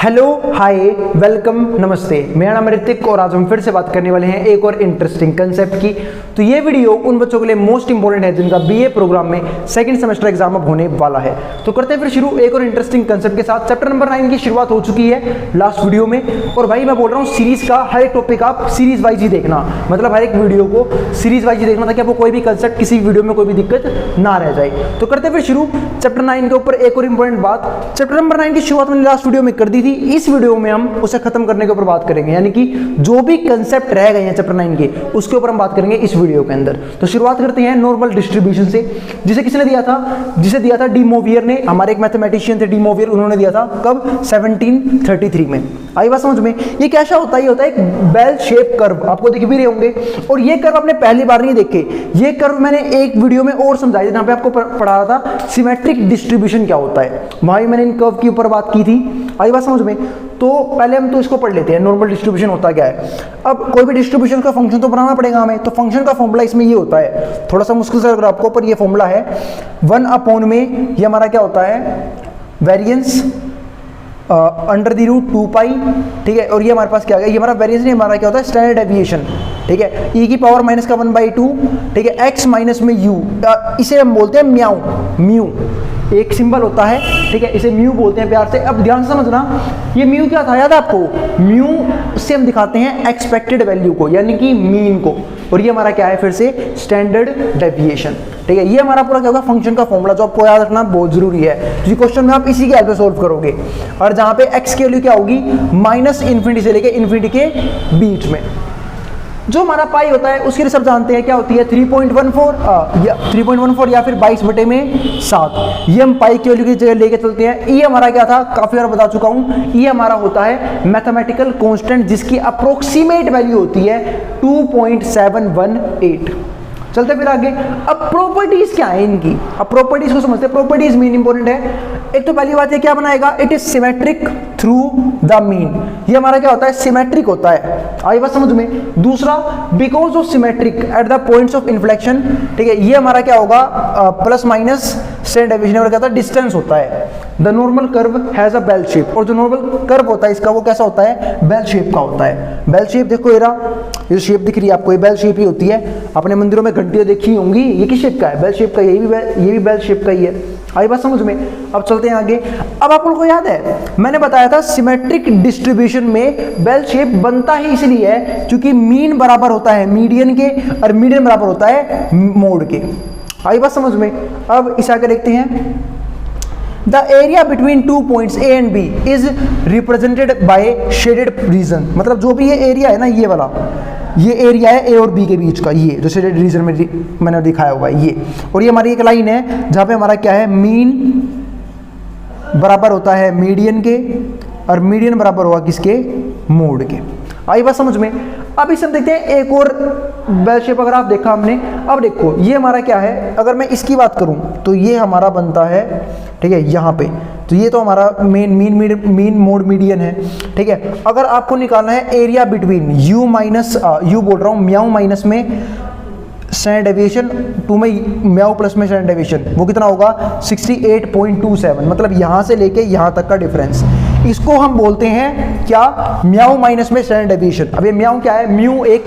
Hello, हाय, welcome, नमस्ते। मेरा नाम ऋतिक और आज हम फिर से बात करने वाले हैं एक और इंटरेस्टिंग कंसेप्ट की। तो ये वीडियो उन बच्चों के लिए मोस्ट इंपोर्टेंट है जिनका बीए प्रोग्राम में सेकंड सेमेस्टर एग्जाम अब होने वाला है। तो करते हैं फिर शुरू एक और इंटरेस्टिंग कंसेप्ट के साथ। चैप्टर नंबर 9 की शुरुआत हो चुकी है लास्ट वीडियो में। और भाई मैं बोल रहा हूँ सीरीज का हर एक टॉपिक आप सीरीज वाइज ही देखना, मतलब हर एक वीडियो को सीरीज वाइज ही देखना ताकि आपको कोई भी कंसेप्ट किसी वीडियो में कोई भी दिक्कत ना रह जाए। तो करते हैं फिर शुरू चैप्टर 9 के ऊपर। एक और इंपॉर्टेंट बात, चैप्टर नंबर 9 की शुरुआत मैंने लास्ट वीडियो में कर दी थी। इस वीडियो में हम उसे खत्म करने के ऊपर बात करेंगे, यानी कि जो भी कंसेप्ट रह गए हैं चैप्टर 9 के उसके ऊपर हम बात करेंगे इस वीडियो के अंदर। तो शुरुआत करते हैं नॉर्मल डिस्ट्रीब्यूशन से, जिसे किसने दिया था? जिसे दिया था डी मोवियर ने। हमारे एक मैथमेटिशियन थे डी मोवियर, उन्होंने दिया था कब? 1733 में। आई बात समझ में? ये कैसा होता है? ये होता है एक बेल शेप कर्व, आपको दिख भी रहे होंगे। और ये कर्व आपने पहली बार नहीं देखे, ये कर्व मैंने एक वीडियो में और समझाया जहां पे आपको पढ़ा था सिमेट्रिक डिस्ट्रीब्यूशन क्या होता है। वहां मैंने इन कर्व के ऊपर बात की थी। आई बात समझ में? तो पहले हम तो इसको पढ़ लेते हैं, नॉर्मल डिस्ट्रीब्यूशन होता क्या है। अब कोई भी डिस्ट्रीब्यूशन का फंक्शन तो बनाना पड़ेगा हमें, तो फंक्शन का फॉर्मूला इसमें ये होता है, थोड़ा सा मुश्किल से लग रहा है आपको, पर ये फॉर्मूला है 1 अपॉन में ये हमारा क्या होता है? वेरिएंस अंडर द रूट 2 पाई, ठीक है। और ये हमारे पास क्या है? ये हमारा वेरिएंस नहीं, हमारा क्या होता है? स्टैंडर्ड डेविएशन, ठीक है। e की पावर माइनस का 1/2, ठीक है। x माइनस में u, इसे हम बोलते हैं म्याऊ, म्यू एक सिंबल होता है, ठीक है। इसे म्यू बोलते हैं प्यार से। अब ध्यान से समझना, ये म्यू क्या था? याद है आपको? म्यू से हम दिखाते हैं एक्सपेक्टेड वैल्यू को, यानी कि मीन को। और ये हमारा क्या है? फिर से स्टैंडर्ड डेविएशन, ठीक है। ये हमारा पूरा क्या होगा? फंक्शन का फॉर्मूला, जो आपको याद रखना बहुत जरूरी है। जी क्वेश्चन में आप इसी के हेल्प से सोल्व करोगे। और जहां पे x की वैल्यू क्या होगी? माइनस इन्फिनिटी से लेके इन्फिनिटी के बीच में जो हमारा पाई होता है उसकी सब जानते हैं क्या होती है? 3.14 या फिर 22/7। ये हम पाई की वैल्यू की जगह लेके चलते हैं। ई हमारा क्या था? काफी बार बता चुका हूं। ई हमारा होता है मैथमेटिकल कांस्टेंट जिसकी अप्रोक्सीमेट वैल्यू होती है 2.718। चलते फिर आगे। अब प्रॉपर्टीज क्या है इनकी? अब प्रॉपर्टीज को समझते हैं। प्रॉपर्टीज मेन इंपॉर्टेंट है। एक तो पहली बात है क्या बनाएगा? It is symmetric through the mean. ये हमारा क्या होता है? सिमेट्रिक होता है। आई बात समझ में? दूसरा, because of symmetric at the points of inflection, ठीक है। ये हमारा क्या होगा? प्लस माइनस स्टैंडर्ड डेविएशन क्या होता है? डिस्टेंस होता है। The normal curve has a bell shape, और जो नॉर्मल कर्व होता है इसका वो कैसा होता है? बेल शेप का होता है। बेल शेप देखो, ये शेप दिख रही है आपको, ये बेल शेप ही होती है। अपने मंदिरों में घंटियां देखी होंगी, ये किस शेप का है? बेल शेप का। ये भी बेल शेप का ही है। आई बात समझ में? अब चलते हैं आगे। अब आप लोगों को याद है मैंने बताया था सिमेट्रिक डिस्ट्रीब्यूशन में बेल शेप बनता ही इसलिए है क्योंकि मीन बराबर होता है मीडियन के, और मीडियन बराबर होता है मोड के। आई बात समझ में? अब इसे आगे देखते हैं। The area between two points A and B is represented by shaded region। मतलब जो भी ये एरिया है ना, ये वाला ये एरिया है A और B के बीच का, ये जो शेडेड रीजन में मैंने दिखाया हुआ है ये। और ये हमारी एक लाइन है जहाँ पे हमारा क्या है? मीन बराबर होता है मीडियन के, और मीडियन बराबर होगा किसके? मोड के। आई बात समझ में? अब इसे हम देखते हैं एक और बेल शेप। अगर आप देखा हमने, अब देखो ये हमारा क्या है? अगर मैं इसकी बात करूं तो ये हमारा बनता है, ठीक है, यहाँ पे। तो ये तो हमारा मीन मोड मीडियन है, ठीक है। अगर आपको निकालना है area between you minus you बोल रहा हूँ म्याऊ माइनस में स्टैंडर्ड डेविएशन 2 में म्याऊ प्लस में स्टैंडर्ड डेविएशन, वो कितना होगा? 68.27। मतलब यहाँ से लेके यहाँ तक का डिफरेंस, इसको हम बोलते हैं क्या? म्याऊ माइनस में स्टैंडर्ड डेविएशन। अब ये म्याऊ क्या है? म्यू एक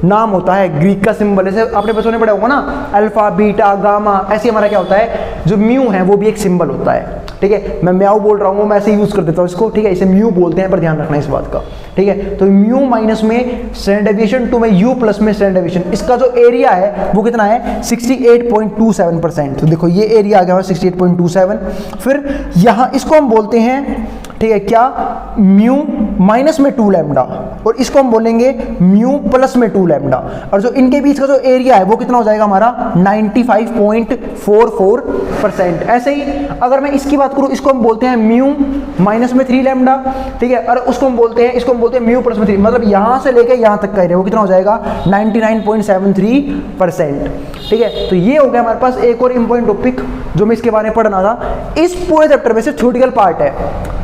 नाम होता है, ग्रीक का सिंबल। ऐसे आपने बच्चों ने पढ़ा होगा ना, अल्फा बीटा गामा, ऐसे हमारा क्या होता है? जो म्यू है वो भी एक सिंबल होता है, ठीक है। मैं म्याऊ बोल रहा हूँ, मैं ऐसे यूज कर देता हूँ इसको, ठीक है। इसे म्यू बोलते हैं, पर ध्यान रखना इस बात का, ठीक है। तो म्यू माइनस में स्टैंडर्ड डेविएशन 2 में यू प्लस में स्टैंडर्ड डेविएशन, इसका जो एरिया है वो कितना है? 68.27%। तो देखो ये एरिया आ गया 68.27। फिर यहाँ इसको हम बोलते हैं, ठीक है, क्या? म्यू माइनस में 2 लैम्डा, और इसको हम बोलेंगे म्यू प्लस में 2 लैम्डा। और जो इनके बीच का जो एरिया है वो कितना हो जाएगा हमारा? 95.44%। ऐसे ही अगर मैं इसकी बात करूं, इसको हम बोलते हैं म्यू माइनस में 3 लैम्डा, ठीक है। और इसको हम बोलते हैं म्यू प्लस में 3, मतलब यहां से लेके यहां तक का एरिया वो कितना हो जाएगा? 99.73%, ठीक है। तो ये हो गया हमारे पास एक और इंपॉर्टेंट टॉपिक जो मैं इसके बारे में पढ़ना था। इस पूरे चैप्टर में से थ्योरेटिकल पार्ट है,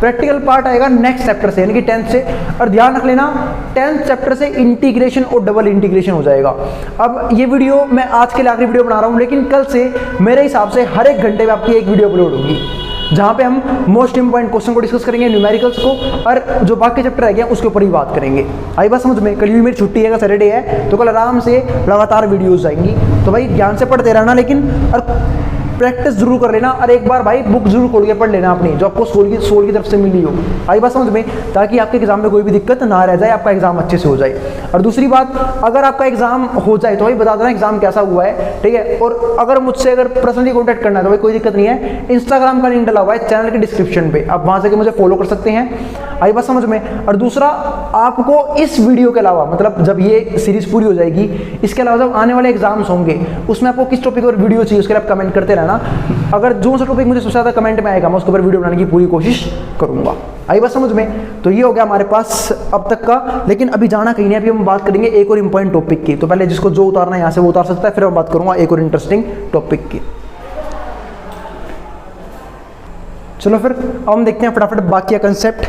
प्रैक्टिकल पार्ट आएगा नेक्स्ट चैप्टर से, यानी कि 10th से। और ध्यान रख लेना 10th चैप्टर से इंटीग्रेशन और डबल इंटीग्रेशन हो जाएगा। अब ये वीडियो मैं आज के लिए आखिरी वीडियो बना रहा हूँ, लेकिन कल से मेरे हिसाब से हर एक घंटे में आपकी एक वीडियो अपलोड होगी। जहाँ पे हम मोस्ट इंपॉर्टेंट क्वेश्चन को डिस्कस करेंगे, न्यूमेरिकल्स को, और जो बाकी चैप्टर रह गया उसके ऊपर ही बात करेंगे। आई बात समझ में? कल भी मेरी छुट्टी है, सैटरडे है, तो कल आराम से लगातार वीडियोस आएंगी। तो भाई ध्यान से पढ़ते रहना, लेकिन और प्रैक्टिस जरूर कर लेना, और एक बार भाई बुक जरूर खोल के पढ़ लेना अपनी, जो आपको सोल की तरफ से मिली हो। आई बात समझ में? ताकि आपके एग्जाम में कोई भी दिक्कत ना रह जाए, आपका एग्जाम अच्छे से हो जाए। और दूसरी बात, अगर आपका एग्जाम हो जाए तो भाई बता देना एग्जाम कैसा हुआ है, ठीक है। और अगर मुझसे पर्सनली कॉन्टैक्ट करना है तो भाई कोई दिक्कत नहीं है, इंस्टाग्राम का लिंक डला हुआ है चैनल के डिस्क्रिप्शन पे, आप वहां से मुझे फॉलो कर सकते हैं। आई बात समझ में? और दूसरा, आपको इस वीडियो के अलावा, मतलब जब ये सीरीज पूरी हो जाएगी, इसके अलावा जब आने वाले एग्जाम्स होंगे उसमें आपको किस टॉपिक पर वीडियो चाहिए उसके लिए आप कमेंट करते रहना। अगर जो सा टॉपिक मुझे सबसे ज़्यादा कमेंट में आएगा मैं उसके ऊपर वीडियो बनाने की पूरी कोशिश करूंगा। आई बात समझ में? तो ये हो गया हमारे पास अब तक का, लेकिन अभी जाना कहीं नहीं, अभी हम बात करेंगे एक और इंपॉर्टेंट टॉपिक की। तो पहले जिसको जो उतारना है यहाँ से वो उतार सकता है, फिर मैं बात करूंगा एक और इंटरेस्टिंग टॉपिक की। चलो फिर अब हम देखते हैं फटाफट बाकी का कंसेप्ट।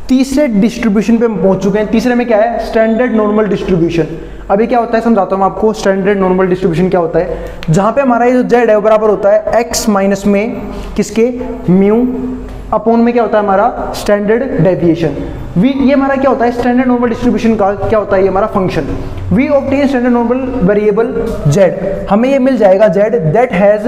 तीसरे डिस्ट्रीब्यूशन पे हम पहुंच चुके हैं। तीसरे में क्या है? Standard normal distribution. अभी क्या होता है समझाता हूं आपको। स्टैंडर्ड नॉर्मल डिस्ट्रीब्यूशन क्या होता है? जहां पे हमारा ये जो जेड है वो बराबर होता है x माइनस में किसके? म्यू अपॉन में क्या होता है हमारा? Standard deviation. वी, ये हमारा क्या होता है? स्टैंडर्ड नॉर्मल डिस्ट्रीब्यूशन का क्या होता है? ये हमारा function. We obtain standard normal variable Z, हमें ये मिल जाएगा जेड दैट हैज,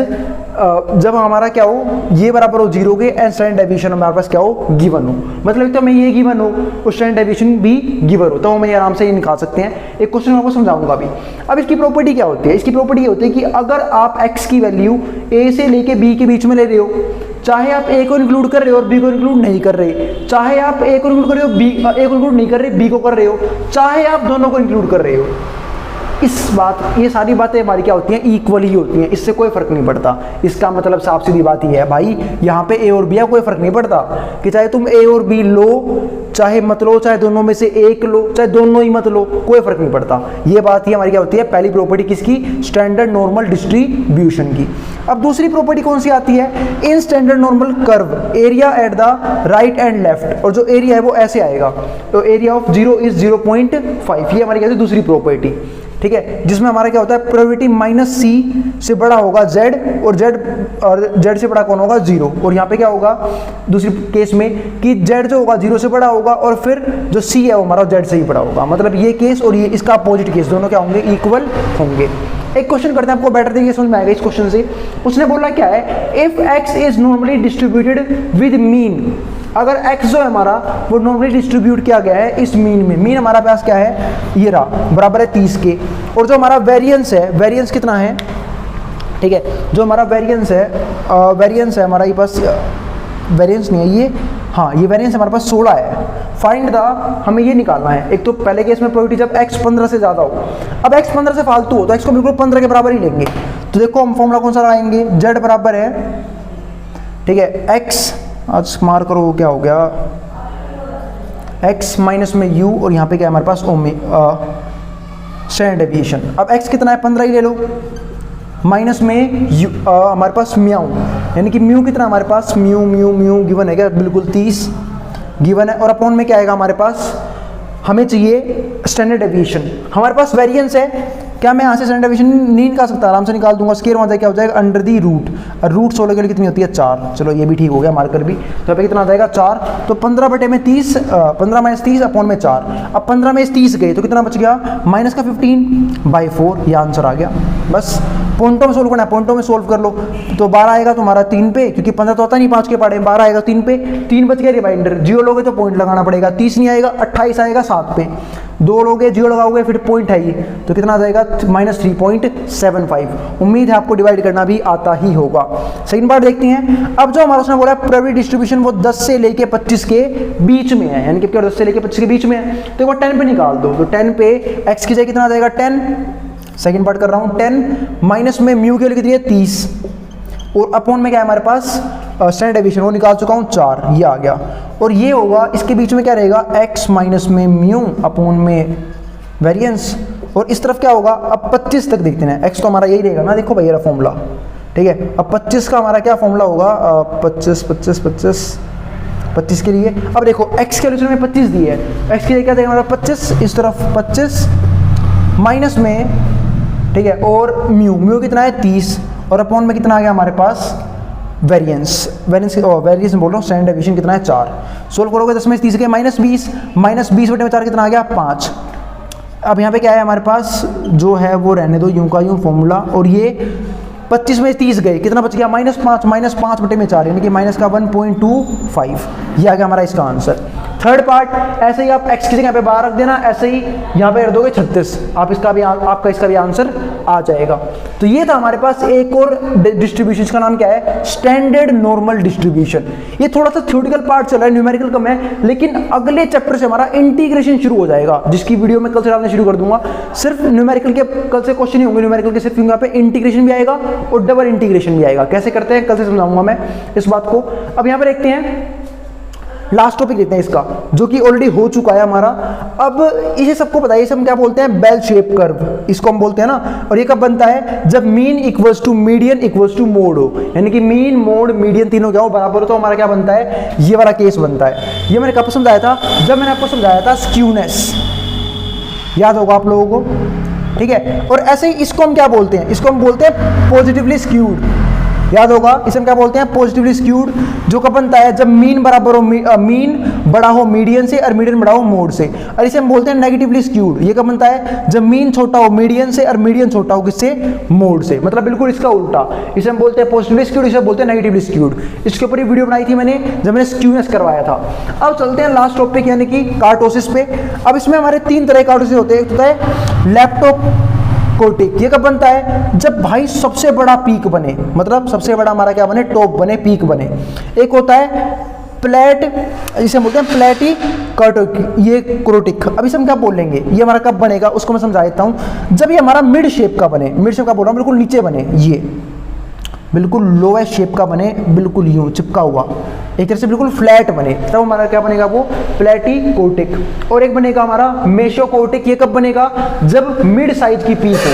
जब हमारा क्या हो? ये बराबर हो 0 के, एंड स्टैंडर्ड डेविएशन हमारे पास क्या हो? गिवन हो। मतलब तो हमें ये गिवन हो और स्टैंडर्ड डेविएशन भी गिवन हो, तो हम ये आराम से ये निकाल सकते हैं। एक क्वेश्चन आपको समझाऊंगा अभी। अब इसकी प्रॉपर्टी क्या होती है? इसकी प्रॉपर्टी ये होती है कि अगर आप x की वैल्यू a से लेके b के बीच में ले रहे हो, चाहे आप a को इंक्लूड कर रहे हो और b को इंक्लूड नहीं कर रहे, चाहे आप a को इंक्लूड कर रहे हो a को इंक्लूड नहीं कर रहे, b को कर रहे हो, चाहे आप दोनों को इंक्लूड कर रहे हो, ये सारी बातें हमारी क्या होती हैं? इक्वल ही होती हैं, इससे कोई फर्क नहीं पड़ता। इसका मतलब साफ सीधी बात ही है भाई, यहाँ पे ए और बी है, कोई फर्क नहीं पड़ता कि चाहे तुम ए और बी लो, चाहे मत लो, चाहे दोनों में से एक लो, चाहे दोनों ही मत लो, कोई फर्क नहीं पड़ता। ये बात ही हमारी क्या होती है? पहली प्रॉपर्टी किसकी? स्टैंडर्ड नॉर्मल डिस्ट्रीब्यूशन की। अब दूसरी प्रॉपर्टी कौन सी आती है? In standard normal curve area at the right and left, और जो एरिया है वो ऐसे आएगा, तो एरिया ऑफ 0 इज 0.5। ये हमारी क्या है? दूसरी प्रॉपर्टी, ठीक है, जिसमें हमारा क्या होता है? प्रोबेबिलिटी माइनस सी से बड़ा होगा जेड, और जेड से बड़ा कौन होगा? 0। और यहाँ पे क्या होगा दूसरी केस में कि जेड जो होगा 0 से बड़ा होगा, और फिर जो सी है वो हमारा जेड से ही बड़ा होगा। मतलब ये केस और ये इसका अपोजिट केस दोनों क्या होंगे? इक्वल होंगे। एक क्वेश्चन करते हैं, आपको बेटर तरीके से समझ में आएगा इस क्वेश्चन से। उसने बोला क्या है? If x is normally distributed with mean, अगर x जो है हमारा वो नॉर्मली डिस्ट्रीब्यूट किया गया है इस मीन में, मीन हमारा पास क्या है? ये रहा, बराबर है 30 के, और जो हमारा वेरिएंस है, वेरिएंस कितना है? ठीक है, जो हमारा वेरिएंस है हमारा ये पास, वेरिएंस नहीं है ये, हाँ ये वेरिएंस हमारे पास 16 है। फाइंड द, हमें ये निकालना है। एक तो पहले केस में प्रोबेबिलिटी जब x 15 से ज़्यादा हो, अब x 15 से फालतू हो तो x को बिल्कुल 15 के बराबर ही लेंगे। तो देखो हम फॉर्मूला कौन सा लगाएंगे? z बराबर है, ठीक है, x, आज मार करो क्या हो गया, x माइनस में u, और यहाँ पे क्या है हमारे पास? Standard deviation. अब x कितना है? 15 ही ले लो, माइनस में हमारे पास म्याऊ, यानी कि म्यू कितना हमारे पास? म्यू गिवन है क्या? बिल्कुल 30 गिवन है, और अपॉन में क्या आएगा हमारे पास? हमें चाहिए स्टैंडर्ड डेविएशन। हमारे पास वेरिएंस है, क्या मैं यहाँ से स्टैंडर्ड डेविएशन नहीं निकाल सकता? आराम से निकाल दूंगा। स्क्वायर वहाँ जाए क्या हो जाएगा? अंडर दी रूट, और रूट 16 के लिए कितनी होती है? 4। चलो ये भी ठीक हो गया, मार्कर भी। तो यहाँ पे कितना आ जाएगा? 4। तो 15 बटे में 30, 15 माइनस 30 अपॉन में 4। अब 15 में 30 गए तो कितना बच गया? माइनस का 15/4, ये आंसर आ गया। बस पॉइंटों में सोल्व करना है, पॉइंटों में सोल्व कर लो। तो 12 आएगा तुम्हारा 3 पे, क्योंकि 15 तो होता नहीं 5 के पहाड़े, 12 आएगा 3 पे, 3 बच गया रिमाइंडर। 0 लोगे तो पॉइंट लगाना पड़ेगा, 30 नहीं आएगा, 28 आएगा 7 पे, 2 लोगे 0 लगाओगे फिर पॉइंट है ही, तो कितना आ जाएगा? -3.75। उम्मीद है आपको डिवाइड करना भी आता ही होगा। सेकंड पार्ट देखते हैं। अब जो हमारा उसने बोला प्रोबेबिलिटी डिस्ट्रीब्यूशन वो 10 से लेके 25 के बीच में है, यानी कि 10 से लेके 25 के बीच में है, तो वो 10 पे निकाल दो। तो 10 पे x की जगह कितना आ जाएगा? 10। सेकंड पार्ट कर रहा हूँ, 10 माइनस में म्यू की वैल्यू कितनी है? 30, और अपॉन में क्या है हमारे पास? स्टैंडर्ड डेविएशन, वो निकाल चुका हूँ 4, ये आ गया। और ये होगा, इसके बीच में क्या रहेगा? x माइनस में म्यू अपॉन में वेरिएंस, और इस तरफ क्या होगा? अब 25 तक देखते हैं, x तो हमारा यही रहेगा ना, देखो भाई ये फॉर्मूला, ठीक है। अब 25 का हमारा क्या फॉर्मूला होगा? 25 के लिए, अब देखो x के रिलेशन में 25 दी है, x के लिए क्या देगा हमारा? 25, इस तरफ 25 माइनस में, ठीक है, और म्यू कितना है? 30, और अपॉन में कितना आ गया हमारे पास? वेरिएंस बोल रहा हूँ, स्टैंडर्ड डेविएशन कितना है 4। सोल्व करोगे 10 में से 30 के -20, -20 बटे में 4 कितना आ गया 5। अब यहाँ पे क्या है हमारे पास, जो है वो रहने दो यूं का यूं फॉर्मूला, और ये 25 में 30 गए, कितना बच गया -5 बटे में 4, यानी कि माइनस का 1.25। ये आ गया हमारा इसका आंसर। थर्ड पार्ट ऐसे ही आप x की जगह पे 12 रख देना, ऐसे ही यहाँ पे रख दोगे 36, आपका इसका भी आंसर आ जाएगा। तो ये था हमारे पास एक और डिस्ट्रीब्यूशन, का नाम क्या है, स्टैंडर्ड नॉर्मल डिस्ट्रीब्यूशन। ये थोड़ा सा थ्योरेटिकल पार्ट चल रहा है, न्यूमेरिकल कम है, लेकिन अगले चैप्टर से हमारा इंटीग्रेशन शुरू हो जाएगा, जिसकी वीडियो मैं कल से डालना शुरू कर दूंगा। सिर्फ न्यूमेरिकल के कल से क्वेश्चन नहीं होंगे, न्यूमेरिकल के सिर्फ यहाँ पे इंटीग्रेशन भी आएगा और डबल इंटीग्रेशन भी आएगा। कैसे करते हैं कल से समझाऊंगा मैं इस बात को। अब यहाँ पे देखते हैं लास्ट टॉपिक लेते हैं इसका, जो कि ऑलरेडी हो चुका है हमारा। अब इसे सबको पता है, इसे हम क्या बोलते हैं, बेल शेप कर्व, इसको हम बोलते हैं ना। और ये कब बनता है, जब mean equals to median equals to mode हो, यानी कि मीन मोड मीडियन तीनों क्या हो बराबर हो, तो हमारा क्या बनता है, ये वाला केस बनता है। ये मैंने कब समझाया था, जब मैंने आपको समझाया था स्क्यूनेस, याद होगा आप लोगों को, ठीक है। और ऐसे ही इसको हम क्या बोलते हैं, इसको हम बोलते हैं पॉजिटिवली स्क्यूड, याद होगा, इसे हम क्या बोलते हैं, पॉजिटिवली स्क्यूड। जो कब बनता है, जब मीन बराबर हो, मीन बड़ा हो मीडियन से और मीडियन बड़ा हो मोड से। और इसे हम बोलते हैं नेगेटिवली स्क्यूड। ये कब बनता है, जब मीन छोटा हो मीडियन से और मीडियन छोटा हो किससे, मोड से, मतलब बिल्कुल इसका उल्टा। इसे हम बोलते हैं पॉजिटिवली स्क्यूड, इसे बोलते हैं नेगेटिवली स्क्यूड। इसके ऊपर वीडियो बनाई थी मैंने जब मैंने स्क्यूनेस करवाया था। अब चलते हैं लास्ट टॉपिक यानी कि कार्टोसिस पे। अब इसमें हमारे 3 तरह के कार्टोसिस होते हैं। एक होता है लेप्टोकोर्टिक, ये कब बनता है, जब भाई सबसे बड़ा पीक बने, मतलब सबसे बड़ा हमारा क्या बने, टॉप बने, पीक बने। एक होता है प्लेट, इसे बोलते हैं प्लेटी कर्टिक, ये क्रोटिक। अब इसे हम क्या बोल लेंगे, ये हमारा कब बनेगा उसको मैं समझा देता हूँ। जब ये हमारा मिड शेप का बने, मिड शेप का बोल रहा हूँ, बिल्कुल नीचे बने, ये बिल्कुल लोएस्ट शेप का बने, बिल्कुल यूं चिपका हुआ, एक तरह से बिल्कुल फ्लैट बने, तब हमारा क्या बनेगा, वो प्लेटिकोटिक। और एक बनेगा हमारा मेसोकोटिक। ये कब बनेगा, जब मिड साइज की पीक हो,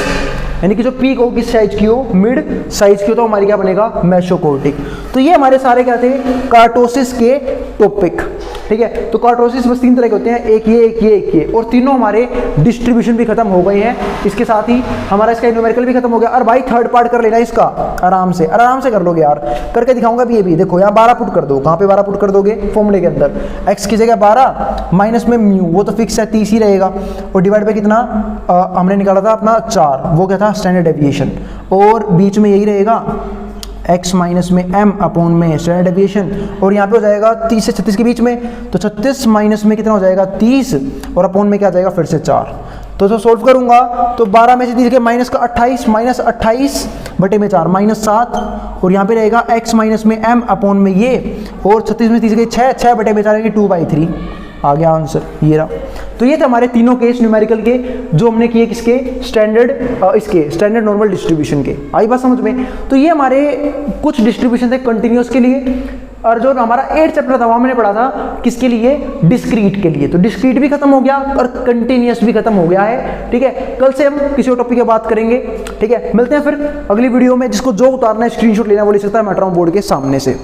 यानी कि जो पीक हो किस साइज की हो, मिड साइज की हो, तो हमारी क्या बनेगा, मेसोकोटिक। तो ये हमारे सारे क्या थे, कार्टोसिस के टॉपिक, ठीक है। तो कार्टोसिस बस 3 तरह के होते हैं, एक ये, एक ये, एक ये, और तीनों हमारे डिस्ट्रीब्यूशन भी खत्म हो गए हैं। इसके साथ ही हमारा इसका न्यूमेरिकल भी खत्म हो गया। और भाई थर्ड पार्ट कर लेना इसका, आराम से कर लोगे यार, करके दिखाऊंगा भी। ये भी देखो, यहाँ 12 पुट कर दो, कहाँ पे 12 पुट कर दोगे, फॉर्मूले के अंदर, x की जगह 12 माइनस में म्यू, वो तो फिक्स है 30 ही रहेगा, और डिवाइड पे कितना हमने निकाला था अपना 4, वो क्या था, स्टैंडर्ड डेविएशन, और बीच में यही रहेगा x माइनस में m अपॉन में स्टैंडर्ड डेविएशन, और यहाँ पे हो जाएगा 30 से 36 के बीच में, तो 36 माइनस में कितना हो जाएगा 30, और अपॉन में क्या जाएगा फिर से 4। तो जो सोल्व करूंगा तो 12 में से 30 के माइनस का 28, माइनस 28 बटे में 4 माइनस 7, और यहाँ पे रहेगा x माइनस में m अपॉन में ये, और 36 में 30 के 6 बटे में 4 2/3 आ गया आंसर, ये रहा। तो ये थे हमारे तीनों केस न्यूमेरिकल के, जो हमने किए किसके, स्टैंडर्ड नॉर्मल डिस्ट्रीब्यूशन के। आई बात समझ में। तो ये हमारे कुछ डिस्ट्रीब्यूशन थे कंटिन्यूअस के लिए, और जो हमारा 8 चैप्टर था वहाँ मैंने पढ़ा था किसके लिए, डिस्क्रीट के लिए। तो डिस्क्रीट भी खत्म हो गया और कंटिन्यूअस भी खत्म हो गया है, ठीक है। कल से हम किसी और टॉपिक की बात करेंगे, ठीक है। मिलते हैं फिर अगली वीडियो में। जिसको जो उतारना है, स्क्रीनशॉट लेना, वो ले सकता है, मैं हट रहा हूँ बोर्ड के सामने से।